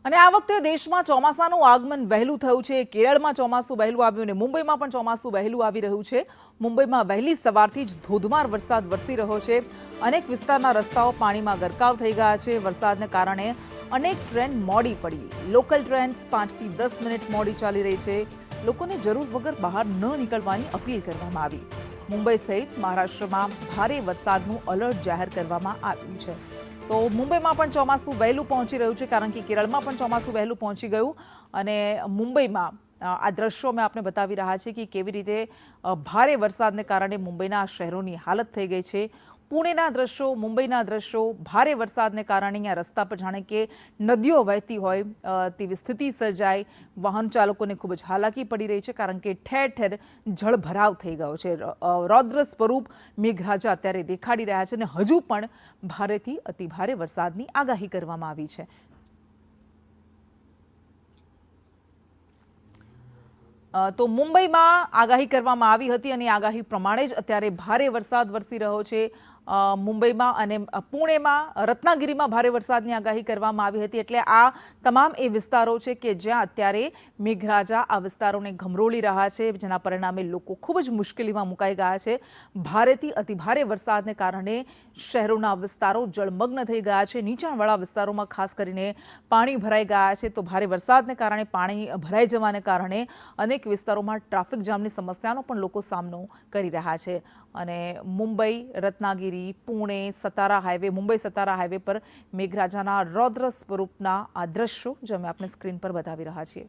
અને આ વખતે દેશમાં ચોમાસાનું આગમન વહેલું થયું છે। કેરળમાં ચોમાસું વહેલું આવ્યું અને મુંબઈમાં પણ ચોમાસું વહેલું આવી રહ્યું છે। મુંબઈમાં વહેલી સવારથી જ ધોધમાર વરસાદ વરસી રહ્યો છે। અનેક વિસ્તારના રસ્તાઓ પાણીમાં ગરકાવ થઈ ગયા છે। વરસાદને કારણે અનેક ટ્રેન મોડી પડી। લોકલ ટ્રેન 5 થી 10 મિનિટ મોડી ચાલી રહી છે। લોકોને જરૂર વગર બહાર ન નીકળવાની અપીલ કરવામાં આવી। મુંબઈ સહિત મહારાષ્ટ્રમાં ભારે વરસાદનું એલર્ટ જાહેર કરવામાં આવ્યું છે। તો મુંબઈમાં પણ ચોમાસું વહેલું પહોંચી રહ્યું છે, કારણ કે કેરળમાં પણ ચોમાસું વહેલું પહોંચી ગયું અને મુંબઈમાં આ દ્રશ્યો અમે આપને બતાવી રહ્યા છીએ કે કેવી રીતે ભારે વરસાદને કારણે મુંબઈના શહેરોની હાલત થઈ ગઈ છે। પુણેના દ્રશ્યો, મુંબઈના દ્રશ્યો, ભારે વરસાદને કારણે અહીંયા રસ્તા પર જાણે કે નદીઓ વહેતી હોય તેવી સ્થિતિ સર્જાઈ। વાહન ચાલકોને ખૂબ જ હાલાકી પડી રહી છે, કારણ કે ઠેર ઠેર જળભરાવ થઈ ગયો છે। રૌદ્ર સ્વરૂપ મેઘરાજા અત્યારે દેખાડી રહ્યા છે અને હજુ પણ ભારેથી અતિભારે વરસાદની આગાહી કરવામાં આવી છે। તો મુંબઈમાં આગાહી કરવામાં આવી હતી અને આગાહી પ્રમાણે જ અત્યારે ભારે વરસાદ વરસી રહ્યો છે। મુંબઈમાં અને પુણેમાં, રત્નાગીરીમાં ભારે વરસાદની આગાહી કરવામાં આવી હતી। એટલે આ તમામ એ વિસ્તારો છે કે જ્યાં અત્યારે મેઘરાજા આ વિસ્તારોને ગમરોળી રહ્યા છે, જેના પરિણામે લોકો ખૂબ જ મુશ્કેલીમાં મુકાઈ ગયા છે। ભારેથી અતિભારે વરસાદને કારણે શહેરોના વિસ્તારો જળમગ્ન થઈ ગયા છે। નીચાણવાળા વિસ્તારોમાં ખાસ કરીને પાણી ભરાઈ ગયા છે। તો ભારે વરસાદને કારણે પાણી ભરાઈ જવાને કારણે અનેક વિસ્તારોમાં ટ્રાફિક જામની સમસ્યાનો પણ લોકો સામનો કરી રહ્યા છે। અને મુંબઈ, રત્નાગીરી, પુણે, સતારા હાઈવે, મુંબઈ સતારા હાઈવે પર મેઘરાજાના રૌદ્ર સ્વરૂપના આ દ્રશ્યો જે અમે આપને સ્ક્રીન પર બતાવી રહ્યા છીએ।